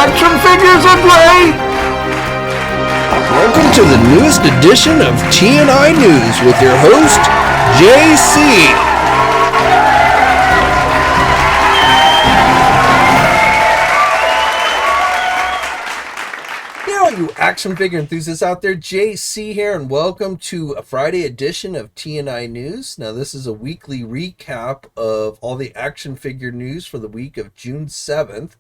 Action figures are great! Welcome to the newest edition of TNInews with your host, JC. You action figure enthusiasts out there, JC here, and welcome to a Friday edition of TNInews. Now, this is a weekly recap of all the action figure news for the week of June 7th.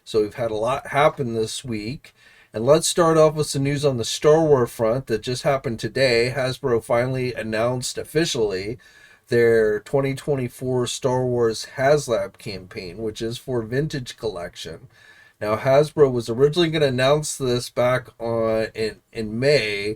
So we've had a lot happen this week. And let's start off with some news on the Star Wars front that just happened today. Hasbro finally announced officially their 2024 Star Wars Haslab campaign, which is for Vintage Collection. Now, Hasbro was originally going to announce this back on in May,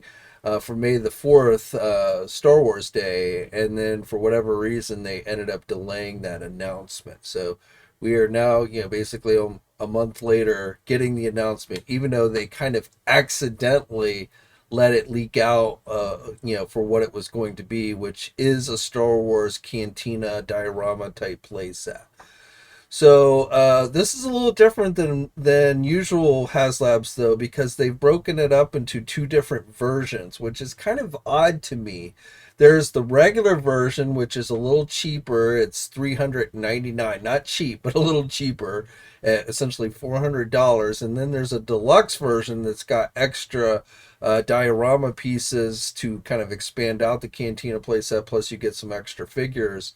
for May the 4th, Star Wars Day, and then for whatever reason, they ended up delaying that announcement. So we are now, basically a month later getting the announcement, even though they kind of accidentally let it leak out, for what it was going to be, which is a Star Wars Cantina Diorama type playset. So this is a little different than usual Haslabs, though, because they've broken it up into two different versions, which is kind of odd to me. There's the regular version, which is a little cheaper. It's $399, not cheap, but a little cheaper, at essentially $400. And then there's a deluxe version that's got extra diorama pieces to kind of expand out the Cantina playset, plus you get some extra figures.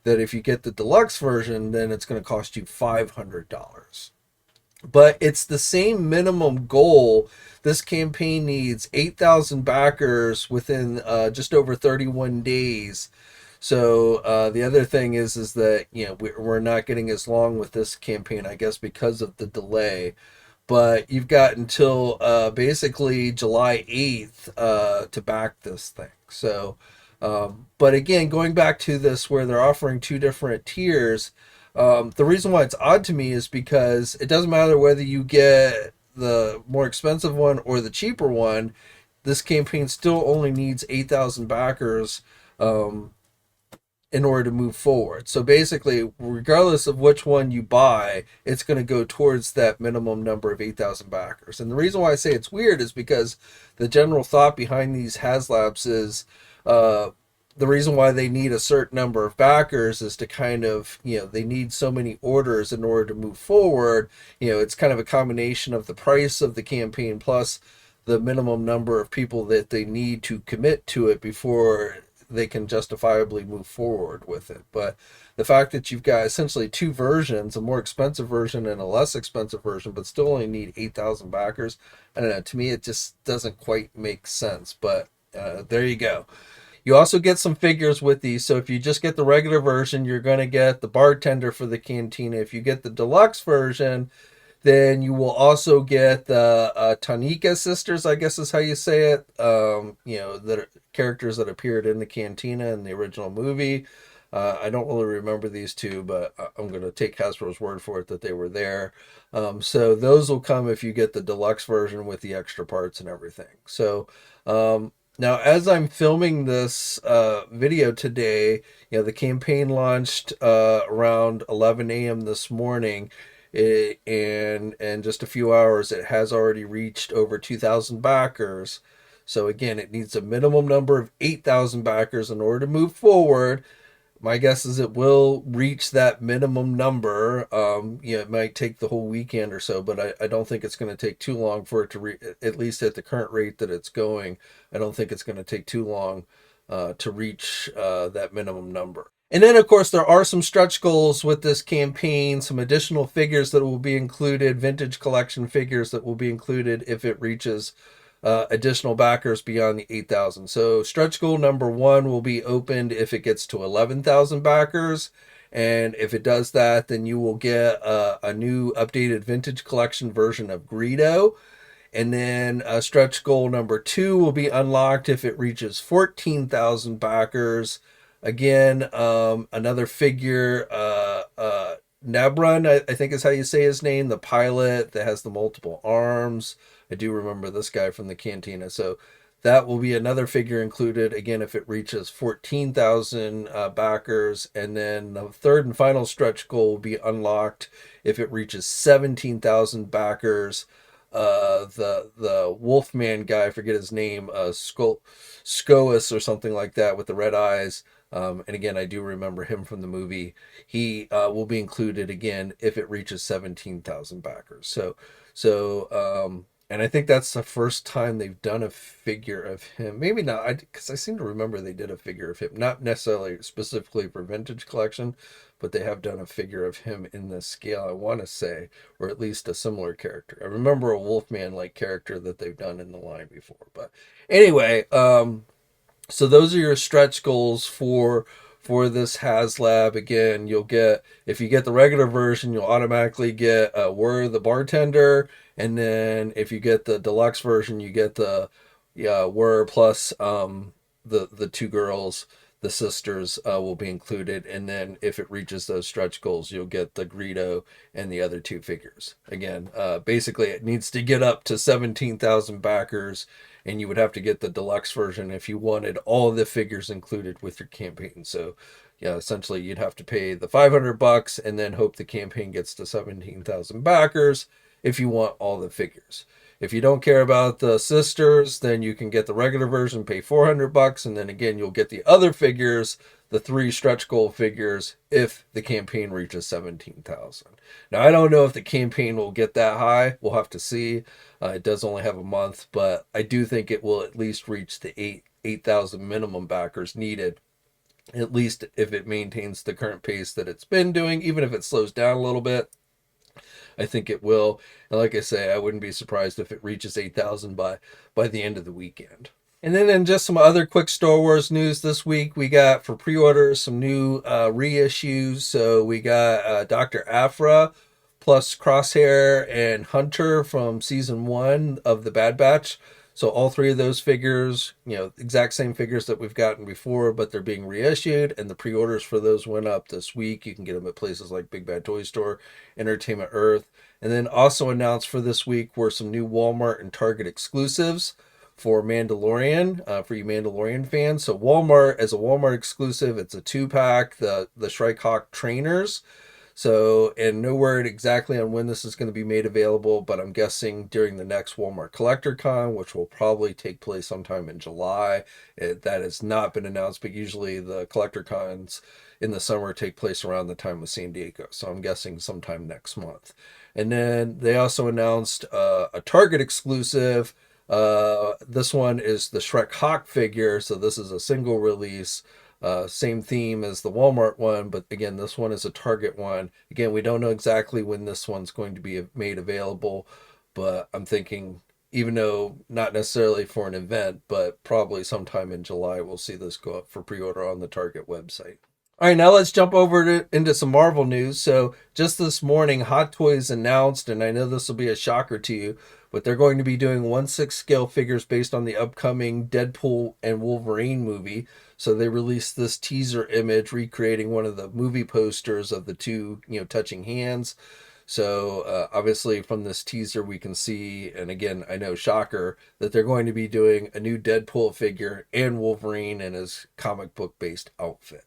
That if you get the deluxe version, then it's going to cost you $500. But it's the same minimum goal. This campaign needs 8,000 backers within just over 31 days. So the other thing is that we're not getting as long with this campaign, I guess, because of the delay. But you've got until basically July 8th to back this thing. So. But again, going back to this where they're offering two different tiers, the reason why it's odd to me is because it doesn't matter whether you get the more expensive one or the cheaper one, this campaign still only needs 8,000 backers in order to move forward. So basically, regardless of which one you buy, it's going to go towards that minimum number of 8,000 backers. And the reason why I say it's weird is because the general thought behind these Haslabs is the reason why they need a certain number of backers is to kind of, they need so many orders in order to move forward. It's kind of a combination of the price of the campaign plus the minimum number of people that they need to commit to it before they can justifiably move forward with it. But the fact that you've got essentially two versions, a more expensive version and a less expensive version, but still only need 8,000 backers, I don't know, to me it just doesn't quite make sense. But there you go. You also get some figures with these. So if you just get the regular version, you're going to get the bartender for the Cantina. If you get the deluxe version, then you will also get the TNInews sisters, I guess is how you say it. That are characters that appeared in the Cantina in the original movie. I don't really remember these two, but I'm going to take Hasbro's word for it that they were there. So those will come if you get the deluxe version with the extra parts and everything. So now, as I'm filming this video today, the campaign launched around 11 a.m. this morning, and in just a few hours, it has already reached over 2,000 backers. So again, it needs a minimum number of 8,000 backers in order to move forward. My guess is it will reach that minimum number. It might take the whole weekend or so, but I don't think it's going to take too long for it to at least at the current rate that it's going. I don't think it's going to take too long to reach that minimum number. And then, of course, there are some stretch goals with this campaign, some additional figures that will be included, vintage collection figures that will be included if it reaches additional backers beyond the 8,000. So stretch goal number 1 will be opened if it gets to 11,000 backers. And if it does that, then you will get a new updated vintage collection version of GIJoe. And then stretch goal number 2 will be unlocked if it reaches 14,000 backers. Again, another figure, Nebron, I think is how you say his name, the pilot that has the multiple arms. I do remember this guy from the Cantina. So that will be another figure included, again, if it reaches 14,000 backers. And then the third and final stretch goal will be unlocked if it reaches 17,000 backers. The Wolfman guy, I forget his name, Skoas or something like that, with the red eyes. And again, I do remember him from the movie. He will be included again if it reaches 17,000 backers. And I think that's the first time they've done a figure of him. Maybe not, because I seem to remember they did a figure of him, not necessarily specifically for Vintage Collection, but they have done a figure of him in this scale, I want to say, or at least a similar character. I remember a Wolfman-like character that they've done in the line before. But anyway, so those are your stretch goals for this Haslab. Again, you'll get, if you get the regular version, you'll automatically get Were the Bartender. And then if you get the deluxe version, you get the Were plus the two girls, the sisters, will be included. And then if it reaches those stretch goals, you'll get the GIJoe and the other two figures. Again, basically it needs to get up to 17,000 backers, and you would have to get the deluxe version if you wanted all of the figures included with your campaign. So yeah, essentially you'd have to pay the $500 and then hope the campaign gets to 17,000 backers if you want all the figures. If you don't care about the sisters, then you can get the regular version, pay $400, and then again you'll get the other figures, the 3 stretch goal figures, if the campaign reaches 17,000. Now I don't know if the campaign will get that high. We'll have to see. It does only have a month, but I do think it will at least reach the 8,000 minimum backers needed, at least if it maintains the current pace that it's been doing. Even if it slows down a little bit, I think it will. And like I say, I wouldn't be surprised if it reaches 8,000 by the end of the weekend. And then in just some other quick Star Wars news this week, we got for pre-order some new reissues. So we got Dr. Aphra plus Crosshair and Hunter from season 1 of the Bad Batch. So all 3 of those figures, exact same figures that we've gotten before, but they're being reissued, and the pre-orders for those went up this week. You can get them at places like Big Bad Toy Store, Entertainment Earth. And then also announced for this week were some new Walmart and Target exclusives for Mandalorian, for you Mandalorian fans. So Walmart, as a Walmart exclusive, it's a 2-pack, the Shrike Hawk trainers. So, and no word exactly on when this is going to be made available, but I'm guessing during the next Walmart Collector Con, which will probably take place sometime in July. That has not been announced, but usually the Collector Cons in the summer take place around the time of San Diego. So I'm guessing sometime next month. And then they also announced a Target exclusive. This one is the Shrek Hawk figure. So this is a single release. Same theme as the Walmart one, but again, this one is a Target one. Again, we don't know exactly when this one's going to be made available, but I'm thinking, even though not necessarily for an event, but probably sometime in July, we'll see this go up for pre-order on the Target website. All right, now let's jump over into some Marvel news. So just this morning, Hot Toys announced, and I know this will be a shocker to you, but they're going to be doing 1/6 scale figures based on the upcoming Deadpool and Wolverine movie. So they released this teaser image recreating one of the movie posters of the two, touching hands. So obviously from this teaser we can see, and again, I know, shocker, that they're going to be doing a new Deadpool figure and Wolverine in his comic book based outfit.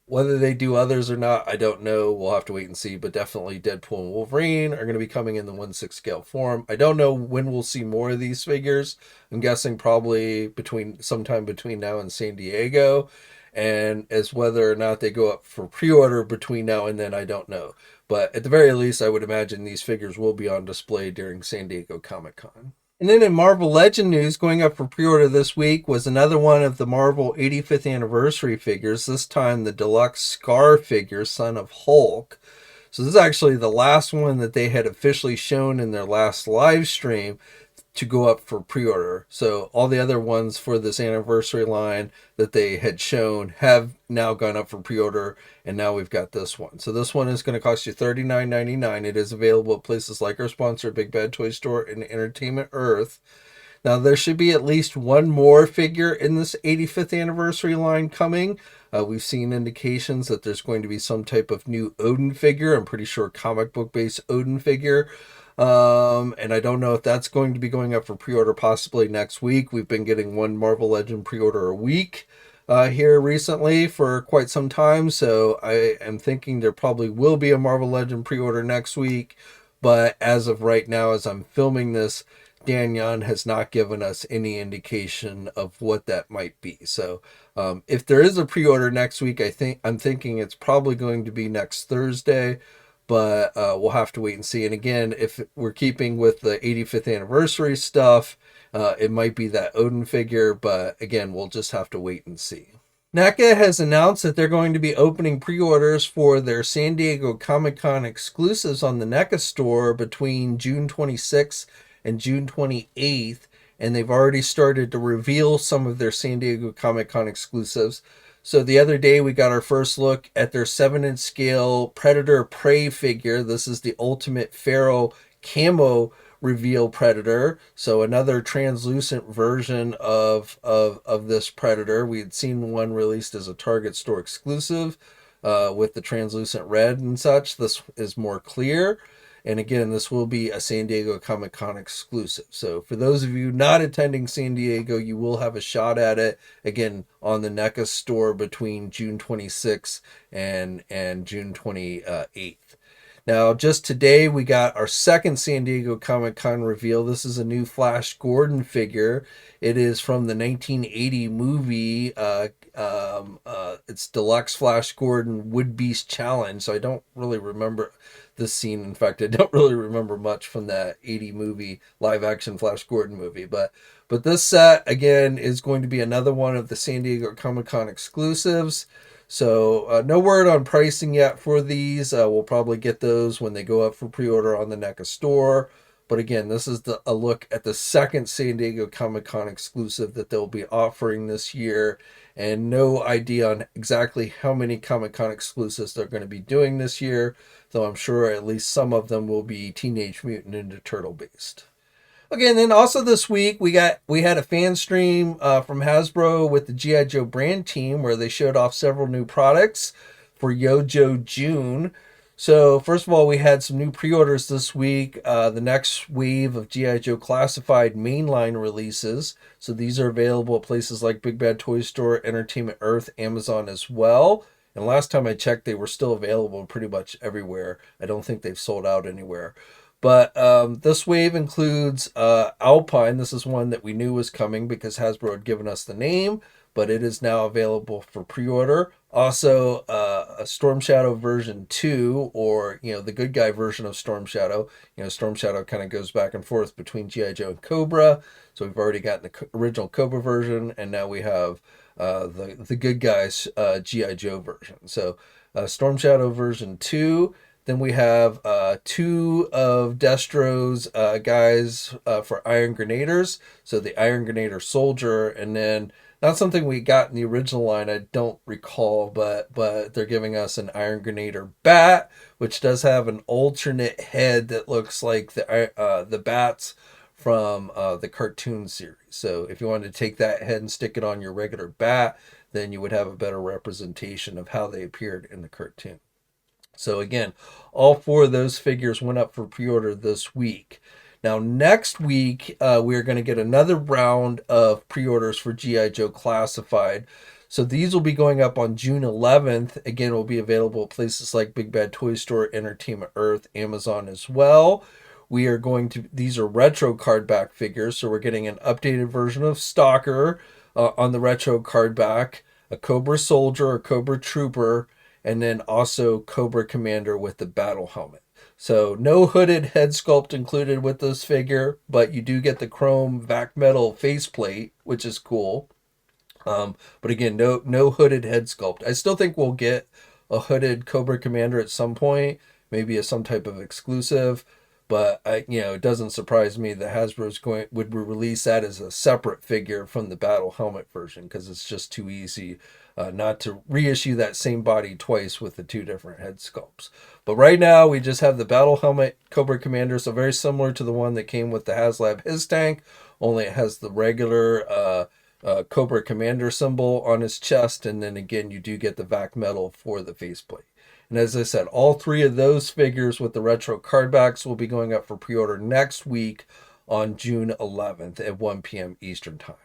Whether they do others or not, I don't know. We'll have to wait and see. But definitely Deadpool and Wolverine are going to be coming in the 1/6 scale form. I don't know when we'll see more of these figures. I'm guessing probably sometime between now and San Diego. And as whether or not they go up for pre-order between now and then, I don't know. But at the very least, I would imagine these figures will be on display during San Diego Comic-Con. And then in Marvel Legend news, going up for pre-order this week was another one of the Marvel 85th anniversary figures, this time the deluxe Skaar figure, Son of Hulk. So this is actually the last one that they had officially shown in their last live stream to go up for pre-order. So all the other ones for this anniversary line that they had shown have now gone up for pre-order, and now we've got this one. So this one is going to cost you $39.99. It is available at places like our sponsor, Big Bad Toy Store and Entertainment Earth. Now, there should be at least one more figure in this 85th anniversary line coming. We've seen indications that there's going to be some type of new Odin figure. I'm pretty sure comic book based Odin figure. And I don't know if that's going to be going up for pre-order possibly next week. We've been getting one Marvel Legend pre-order a week here recently for quite some time. So I am thinking there probably will be a Marvel Legend pre-order next week. But as of right now, as I'm filming this, Dan Yan has not given us any indication of what that might be. So if there is a pre-order next week, I'm thinking it's probably going to be next Thursday, but we'll have to wait and see. And again, if we're keeping with the 85th anniversary stuff, it might be that Odin figure, but again, we'll just have to wait and see. NECA has announced that they're going to be opening pre-orders for their San Diego Comic-Con exclusives on the NECA store between June 26th and June 28th, and they've already started to reveal some of their San Diego Comic-Con exclusives. So the other day we got our first look at their 7-inch scale Predator Prey figure. This is the Ultimate Pharaoh camo reveal Predator. So another translucent version of this Predator. We had seen one released as a Target store exclusive with the translucent red and such. This is more clear. And again, this will be a San Diego Comic-Con exclusive. So for those of you not attending San Diego, you will have a shot at it, again, on the NECA store between June 26th and June 28th. Now, just today, we got our second San Diego Comic-Con reveal. This is a new Flash Gordon figure. It is from the 1980 movie. It's Deluxe Flash Gordon Wood Beast Challenge. So I don't really remember this scene. In fact, I don't really remember much from that 80 movie, live action Flash Gordon movie. But this set, again, is going to be another one of the San Diego Comic-Con exclusives. So no word on pricing yet for these. We'll probably get those when they go up for pre-order on the NECA store. But again, this is a look at the second San Diego Comic-Con exclusive that they'll be offering this year. And no idea on exactly how many Comic-Con exclusives they're going to be doing this year, though I'm sure at least some of them will be Teenage Mutant Ninja Turtle based. Okay, and then also this week we had a fan stream from Hasbro with the GIJoe brand team where they showed off several new products for YoJoe June. So first of all, we had some new pre-orders this week. The next wave of GIJoe classified mainline releases. So these are available at places like Big Bad Toy Store, Entertainment Earth, Amazon as well. And last time I checked, they were still available pretty much everywhere. I don't think they've sold out anywhere. But this wave includes Alpine. This is one that we knew was coming because Hasbro had given us the name, but it is now available for pre-order. Also, a Storm Shadow version 2, or, the good guy version of Storm Shadow. Storm Shadow kind of goes back and forth between GIJoe and Cobra. So we've already gotten the original Cobra version, and now we have the good guys GIJoe version. So Storm Shadow version 2. Then we have 2 of Destro's guys for Iron Grenaders. So the Iron Grenader Soldier, and then not something we got in the original line, I don't recall, but they're giving us an Iron Grenader Bat, which does have an alternate head that looks like the bats from the cartoon series. So if you wanted to take that head and stick it on your regular bat, then you would have a better representation of how they appeared in the cartoon. So again, all 4 of those figures went up for pre-order this week. Now, next week, we're going to get another round of pre-orders for GIJoe Classified. So these will be going up on June 11th. Again, will be available at places like Big Bad Toy Store, Entertainment Earth, Amazon as well. These are retro card back figures. So we're getting an updated version of Stalker on the retro card back, a Cobra Soldier, a Cobra Trooper, and then also Cobra Commander with the battle helmet. So no hooded head sculpt included with this figure, but you do get the chrome vac metal faceplate, which is cool. But again, no hooded head sculpt. I still think we'll get a hooded Cobra Commander at some point, maybe as some type of exclusive. But it doesn't surprise me that Hasbro would release that as a separate figure from the battle helmet version, because it's just too easy not to reissue that same body twice with the 2 different head sculpts. But right now we just have the battle helmet Cobra Commander, so very similar to the one that came with the Haslab his tank, only it has the regular Cobra Commander symbol on his chest, and then again you do get the vac metal for the faceplate. And as I said, all three of those figures with the retro card backs will be going up for pre-order next week on June 11th at 1 p.m. Eastern Time.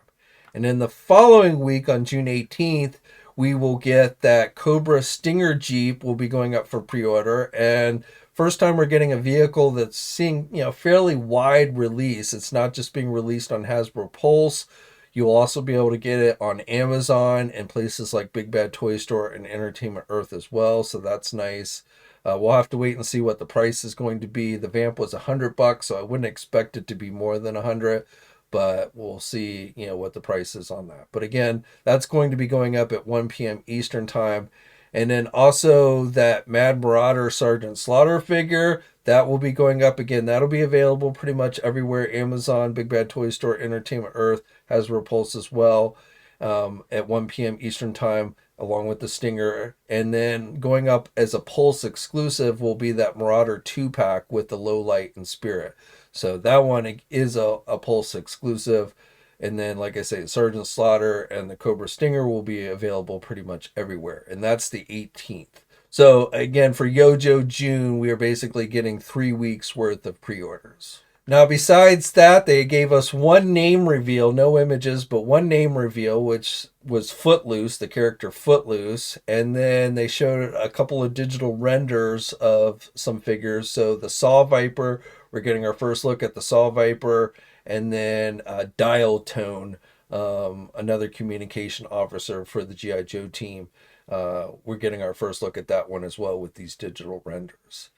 And then the following week on June 18th, we will get that Cobra Stinger Jeep will be going up for pre-order. And first time we're getting a vehicle that's seeing, fairly wide release. It's not just being released on Hasbro Pulse. You'll also be able to get it on Amazon and places like Big Bad Toy Store and Entertainment Earth as well. So that's nice. We'll have to wait and see what the price is going to be. The vamp was $100, so I wouldn't expect it to be more than 100, but we'll see, what the price is on that. But again, that's going to be going up at 1 p.m. Eastern Time. And then also that Mad Marauder Sergeant Slaughter figure, that will be going up again. That'll be available pretty much everywhere. Amazon, Big Bad Toy Store, Entertainment Earth, Hasbro Pulse as well, at 1 p.m. Eastern Time, along with the Stinger. And then going up as a Pulse exclusive will be that Marauder 2-pack with the Low Light and Spirit. So that one is a Pulse exclusive. And then, like I say, Sergeant Slaughter and the Cobra Stinger will be available pretty much everywhere. And that's the 18th. So again, for YoJoe June, we are basically getting 3 weeks worth of pre-orders. Now, besides that, they gave us one name reveal, no images, but one name reveal, which was Footloose, the character Footloose. And then they showed a couple of digital renders of some figures. So the Saw Viper, we're getting our first look at the Saw Viper. And then Dial Tone, another communication officer for the GIJoe team. We're getting our first look at that one as well with these digital renders.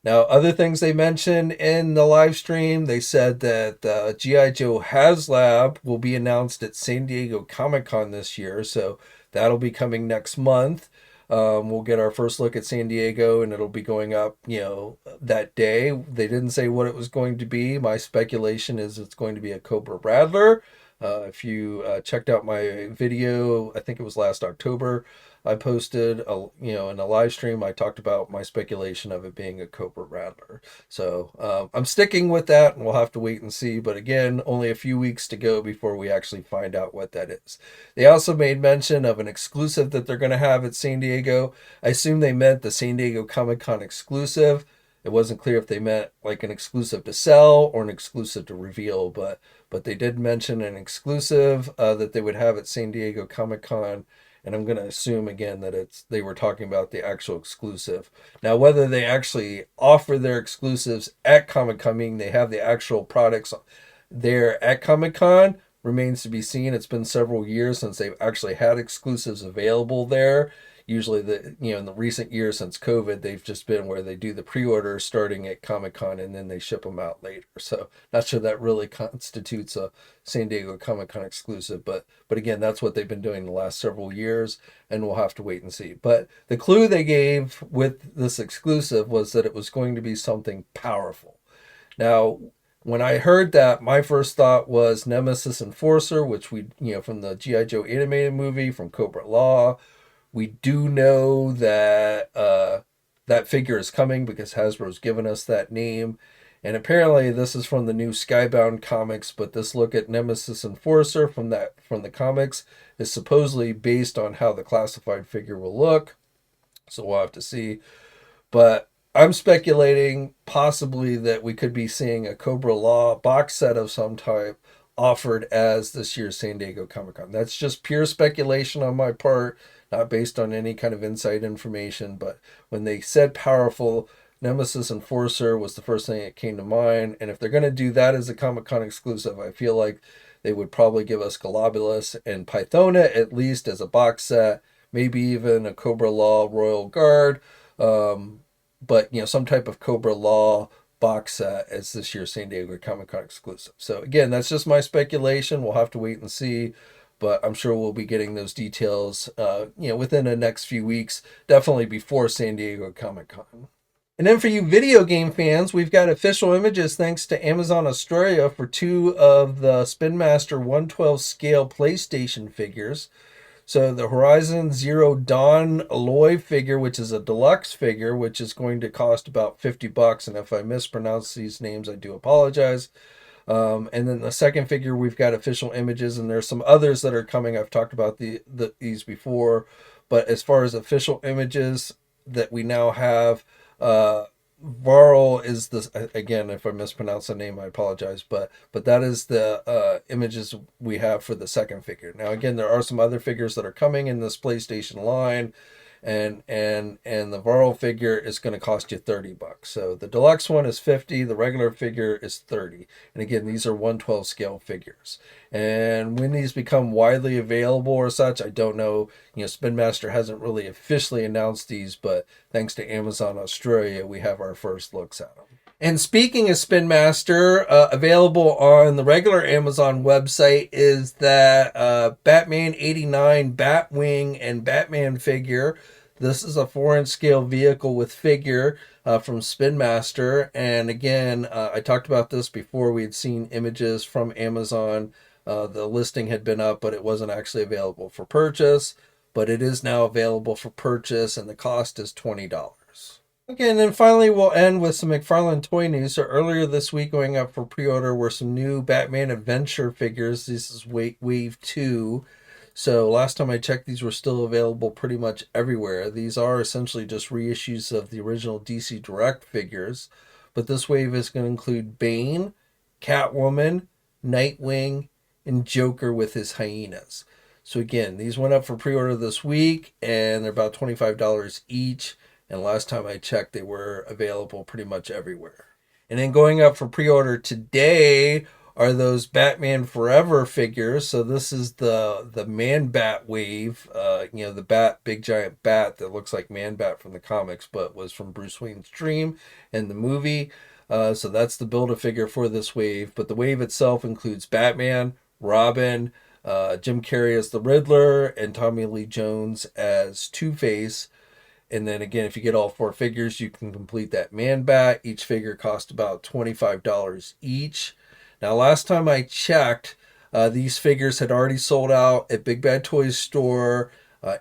Now, other things they mentioned in the live stream, they said that GIJoe Haslab will be announced at San Diego Comic-Con this year. So that'll be coming next month. We'll get our first look at San Diego, and it'll be going up, that day. They didn't say what it was going to be. My speculation is it's going to be a Cobra Rattler. If you checked out my video, I think it was last October, I posted, in a live stream, I talked about my speculation of it being a Cobra Rattler. So I'm sticking with that, and we'll have to wait and see. But again, only a few weeks to go before we actually find out what that is. They also made mention of an exclusive that they're going to have at San Diego. I assume they meant the San Diego Comic-Con exclusive. It wasn't clear if they meant like an exclusive to sell or an exclusive to reveal, but they did mention an exclusive that they would have at San Diego Comic-Con. And I'm going to assume again that they were talking about the actual exclusive. Now, whether they actually offer their exclusives at Comic-Con, meaning they have the actual products there at Comic-Con, remains to be seen. It's been several years since they've actually had exclusives available there. Usually, in the recent years since COVID, they've just been where they do the pre-order starting at Comic-Con and then they ship them out later. So not sure that really constitutes a San Diego Comic-Con exclusive, but again, that's what they've been doing the last several years, and we'll have to wait and see. But the clue they gave with this exclusive was that it was going to be something powerful. Now, when I heard that, my first thought was Nemesis Enforcer, which we, from the GIJoe animated movie, from Cobra Law. We do know that that figure is coming because Hasbro's given us that name. And apparently this is from the new Skybound comics, but this look at Nemesis Enforcer from the comics is supposedly based on how the classified figure will look. So we'll have to see. But I'm speculating possibly that we could be seeing a Cobra Law box set of some type offered as this year's San Diego Comic-Con. That's just pure speculation on my part, not based on any kind of inside information. But when they said powerful, Nemesis Enforcer was the first thing that came to mind. And if they're going to do that as a Comic-Con exclusive, I feel like they would probably give us Galabulus and Pythona at least as a box set, maybe even a Cobra Law Royal Guard, but some type of Cobra Law box set as this year's San Diego Comic-Con exclusive. So again, that's just my speculation. We'll have to wait and see, but I'm sure we'll be getting those details, within the next few weeks, definitely before San Diego Comic-Con. And then for you video game fans, we've got official images thanks to Amazon Australia for 2 of the Spin Master 112 scale PlayStation figures. So the Horizon Zero Dawn Alloy figure, which is a deluxe figure, which is going to cost about $50. And if I mispronounce these names, I do apologize. And then the second figure, we've got official images, and there's some others that are coming. I've talked about these before, but as far as official images that we now have, Varl is this, again, if I mispronounce the name, I apologize, but that is the images we have for the second figure. Now, again, there are some other figures that are coming in this PlayStation line, and the Varl figure is going to cost you $30. So the deluxe one is $50, the regular figure is $30. And again, these are 1/12 scale figures. And when these become widely available or such, I don't know. Spin Master hasn't really officially announced these, but thanks to Amazon Australia, we have our first looks at them. And speaking of Spin Master, available on the regular Amazon website is that Batman 89 Batwing and Batman figure. This is a 4-inch scale vehicle with figure from Spin Master. And again, I talked about this before. We had seen images from Amazon. The listing had been up, but it wasn't actually available for purchase. But it is now available for purchase, and the cost is $20. Okay, and then finally we'll end with some McFarlane toy news. So earlier this week, going up for pre-order, were some new Batman Adventure figures. This is Wave 2. So last time I checked, these were still available pretty much everywhere. These are essentially just reissues of the original DC Direct figures. But this wave is going to include Bane, Catwoman, Nightwing, and Joker with his hyenas. So again, these went up for pre-order this week, and they're about $25 each. And last time I checked, they were available pretty much everywhere. And then going up for pre-order today are those Batman Forever figures. So this is the Man-Bat wave, the bat, big giant bat that looks like Man-Bat from the comics, but was from Bruce Wayne's dream in the movie. So that's the Build-A-Figure for this wave. But the wave itself includes Batman, Robin, Jim Carrey as the Riddler, and Tommy Lee Jones as Two-Face. And then again, if you get all 4 figures, you can complete that Man-Bat. Each figure costs about $25 each. Now, last time I checked, these figures had already sold out at Big Bad Toys store.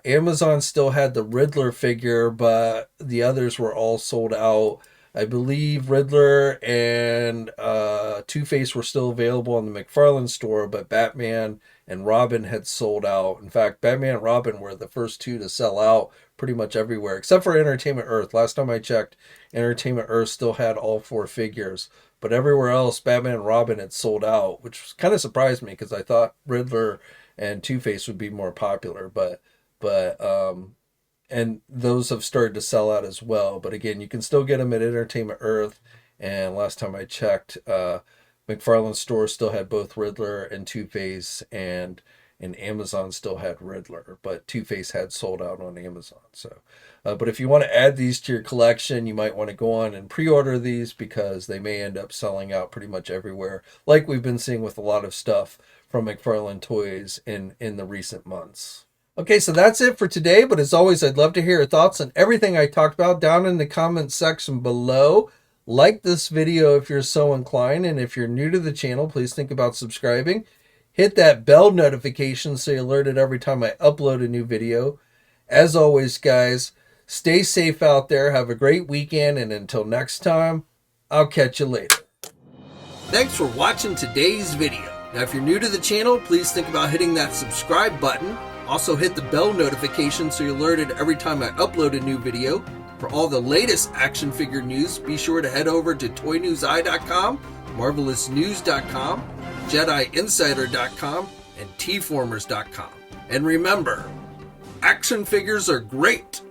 Amazon still had the Riddler figure, but the others were all sold out. I believe Riddler and Two-Face were still available on the McFarlane store, but Batman and Robin had sold out. In fact, Batman and Robin were the first 2 to sell out pretty much everywhere, except for Entertainment Earth. Last time I checked, Entertainment Earth still had all 4 figures. But everywhere else, Batman and Robin had sold out, which kind of surprised me because I thought Riddler and Two-Face would be more popular. And those have started to sell out as well. But again, you can still get them at Entertainment Earth. And last time I checked, McFarlane store still had both Riddler and Two-Face, and Amazon still had Riddler, but Two-Face had sold out on Amazon. So, but if you want to add these to your collection, you might want to go on and pre-order these because they may end up selling out pretty much everywhere, like we've been seeing with a lot of stuff from McFarlane Toys in the recent months. Okay, so that's it for today, but as always, I'd love to hear your thoughts on everything I talked about down in the comments section below. Like this video if you're so inclined, and if you're new to the channel, please think about subscribing. Hit that bell notification so you're alerted every time I upload a new video. As always, guys, stay safe out there. Have a great weekend. And until next time, I'll catch you later. Thanks for watching today's video. Now, if you're new to the channel, please think about hitting that subscribe button. Also, hit the bell notification so you're alerted every time I upload a new video. For all the latest action figure news, be sure to head over to ToyNewsEye.com, MarvelousNews.com, JediInsider.com, and TFormers.com. And remember, action figures are great,